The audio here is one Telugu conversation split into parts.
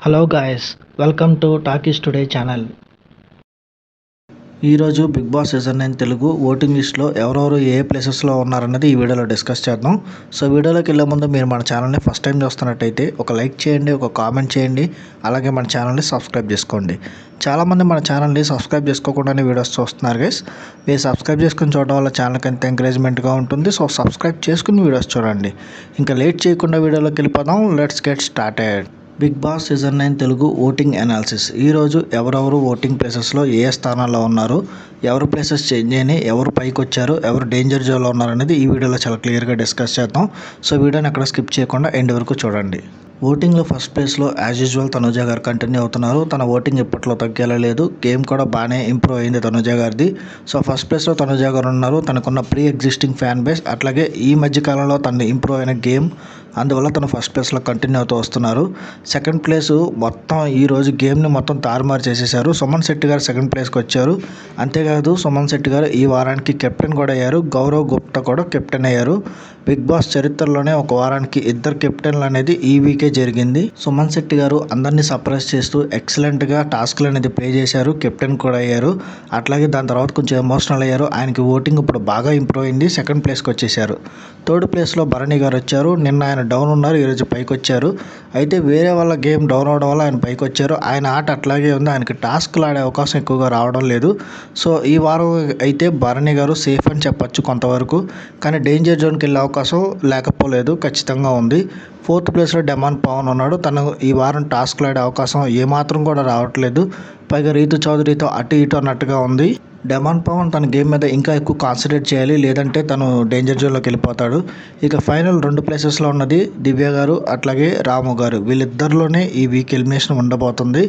Hello guys, welcome to Talkies Today channel. ఈరోజు Bigg Boss season 9 Telugu voting లిస్ట్లో ఎవరెవరు ఏ ప్లేసెస్లో ఉన్నారన్నది ఈ వీడియోలో డిస్కస్ చేద్దాం. సో వీడియోలోకి వెళ్ళే ముందు మీరు మన ఛానల్ని ఫస్ట్ టైం చూస్తున్నట్టయితే ఒక లైక్ చేయండి, ఒక కామెంట్ చేయండి, అలాగే మన ఛానల్ని సబ్స్క్రైబ్ చేసుకోండి. చాలామంది మన ఛానల్ని సబ్స్క్రైబ్ చేసుకోకుండానే వీడియోస్ చూస్తున్నారు గైస్. మీరు సబ్స్క్రైబ్ చేసుకుని చూడడం వల్ల ఛానల్కి ఎంత ఎంకరేజ్మెంట్గా ఉంటుంది. సో సబ్స్క్రైబ్ చేసుకుని వీడియోస్ చూడండి. ఇంకా లేట్ చేయకుండా వీడియోలోకి వెళ్ళిపోదాం. Let's get started. Bigg Boss season 9 Telugu voting analysis. ఈరోజు ఎవరెవరు ఓటింగ్ ప్లేసెస్లో ఏ స్థానాల్లో ఉన్నారు, ఎవరు ప్లేసెస్ చేంజ్ అయినాయి, ఎవరు పైకి వచ్చారు, ఎవరు డేంజర్ జోన్లో ఉన్నారనేది ఈ వీడియోలో చాలా క్లియర్గా డిస్కస్ చేద్దాం. సో వీడియోని ఎక్కడ స్కిప్ చేయకుండా ఎండ్ వరకు చూడండి. ఓటింగ్లో ఫస్ట్ ప్లేస్లో యాజ్ యూజువల్ తనుజ గారు కంటిన్యూ అవుతున్నారు. తన ఓటింగ్ ఇప్పట్లో తగ్గేలా లేదు. గేమ్ కూడా బాగానే ఇంప్రూవ్ అయింది తనుజ గారిది. సో ఫస్ట్ ప్లేస్లో తనుజ గారు ఉన్నారు. తనకున్న ప్రీ ఎగ్జిస్టింగ్ ఫ్యాన్ బేస్, అట్లాగే ఈ మధ్య కాలంలో తను ఇంప్రూవ్ అయిన గేమ్, అందువల్ల తను ఫస్ట్ ప్లేస్లో కంటిన్యూ అవుతూ వస్తున్నారు. సెకండ్ ప్లేసు మొత్తం ఈరోజు గేమ్ని మొత్తం తారుమారు చేసేశారు. సుమన్ శెట్టి గారు సెకండ్ ప్లేస్కి వచ్చారు. అంతేకాదు సుమన్ శెట్టి గారు ఈ వారానికి కెప్టెన్ కూడా అయ్యారు. గౌరవ్ గుప్తా కూడా కెప్టెన్ అయ్యారు. బిగ్ బాస్ చరిత్రలోనే ఒక వారానికి ఇద్దరు కెప్టెన్లు అనేది ఈ వీకే జరిగింది. సుమన్ శెట్టి గారు అందరినీ సర్ప్రైజ్ చేస్తూ ఎక్సలెంట్గా టాస్క్లు అనేది ప్లే చేశారు. కెప్టెన్ కూడా అయ్యారు. అట్లాగే దాని తర్వాత కొంచెం ఎమోషనల్ అయ్యారు. ఆయనకి ఓటింగ్ ఇప్పుడు బాగా ఇంప్రూవ్ అయింది. సెకండ్ ప్లేస్కి వచ్చేసారు. థర్డ్ ప్లేస్లో భరణి గారు వచ్చారు. నిన్న ఆయన డౌన్ ఉన్నారు, ఈరోజు పైకి వచ్చారు. అయితే వేరే వాళ్ళ గేమ్ డౌన్ అవడం వల్ల ఆయన పైకి వచ్చారు. ఆయన ఆట అట్లాగే ఉంది. ఆయనకి టాస్క్లు ఆడే అవకాశం ఎక్కువగా రావడం లేదు. సో ఈ వారం అయితే భరణి గారు సేఫ్ అని చెప్పచ్చు కొంతవరకు. కానీ డేంజర్ జోన్కి వెళ్ళే అవకాశం లేకపోలేదు, ఖచ్చితంగా ఉంది. ఫోర్త్ ప్లేస్లో డెమాన్ పవన్ ఉన్నాడు. తను ఈ వారం టాస్క్లు ఆడే అవకాశం ఏమాత్రం కూడా రావట్లేదు. పైగా రీతు చౌదరితో అటు ఇటు అన్నట్టుగా ఉంది. డెమాన్ పవన్ తన గేమ్ మీద ఇంకా ఎక్కువ కాన్సన్ట్రేట్ చేయాలి, లేదంటే తను డేంజర్ జోన్లోకి వెళ్ళిపోతాడు. ఇక ఫైనల్ 2 ప్లేసెస్లో ఉన్నది దివ్య గారు అట్లాగే రాము గారు. వీళ్ళిద్దరిలోనే ఈ వీక్ ఎలిమినేషన్ ఉండబోతుంది.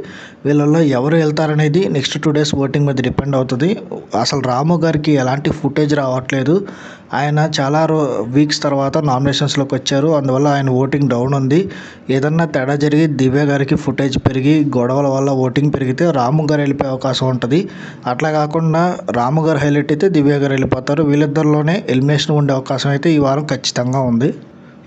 వీళ్ళల్లో ఎవరు వెళ్తారనేది నెక్స్ట్ 2 డేస్ ఓటింగ్ మీద డిపెండ్ అవుతుంది. అసలు రాము గారికి ఎలాంటి ఫుటేజ్ రావట్లేదు. ఆయన చాలా వీక్స్ తర్వాత నామినేషన్స్లోకి వచ్చారు. అందువల్ల ఆయన ఓటింగ్ డౌన్ ఉంది. ఏదన్నా తేడా జరిగి దివ్య గారికి ఫుటేజ్ పెరిగి గొడవల వల్ల ఓటింగ్ పెరిగితే రాము గారు వెళ్ళిపోయే అవకాశం ఉంటుంది. అట్లా కాకుండా రాము గారు హైలైట్ అయితే దివ్య గారు వెళ్ళిపోతారు. వీళ్ళిద్దరిలోనే ఎలిమినేషన్ ఉండే అవకాశం అయితే ఈ వారం ఖచ్చితంగా ఉంది.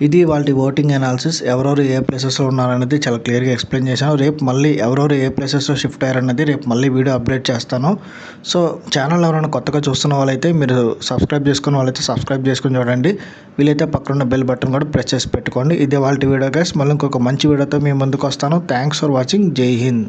ఇది వాళ్ళ ఓటింగ్ అనాలిసిస్. ఎవరెవరు ఏ ప్లేసెస్లో ఉన్నారనేది చాలా క్లియర్గా ఎక్స్ప్లెయిన్ చేశాను. రేపు మళ్ళీ ఎవరెవరు ఏ ప్లేసెస్లో షిఫ్ట్ అయ్యారనేది రేపు మళ్ళీ వీడియో అప్డేట్ చేస్తాను. సో ఛానల్ ఎవరైనా కొత్తగా చూస్తున్న వాళ్ళైతే మీరు సబ్స్క్రైబ్ చేసుకున్న వాళ్ళైతే సబ్స్క్రైబ్ చేసుకుని చూడండి. వీలైతే పక్కన బెల్ బటన్ కూడా ప్రెస్ చేసి పెట్టుకోండి. ఇదే వాళ్ళ వీడియో గైస్. మళ్ళీ ఇంకొక మంచి వీడియోతో మీ ముందుకు వస్తాను. Thanks for watching. జై హింద్.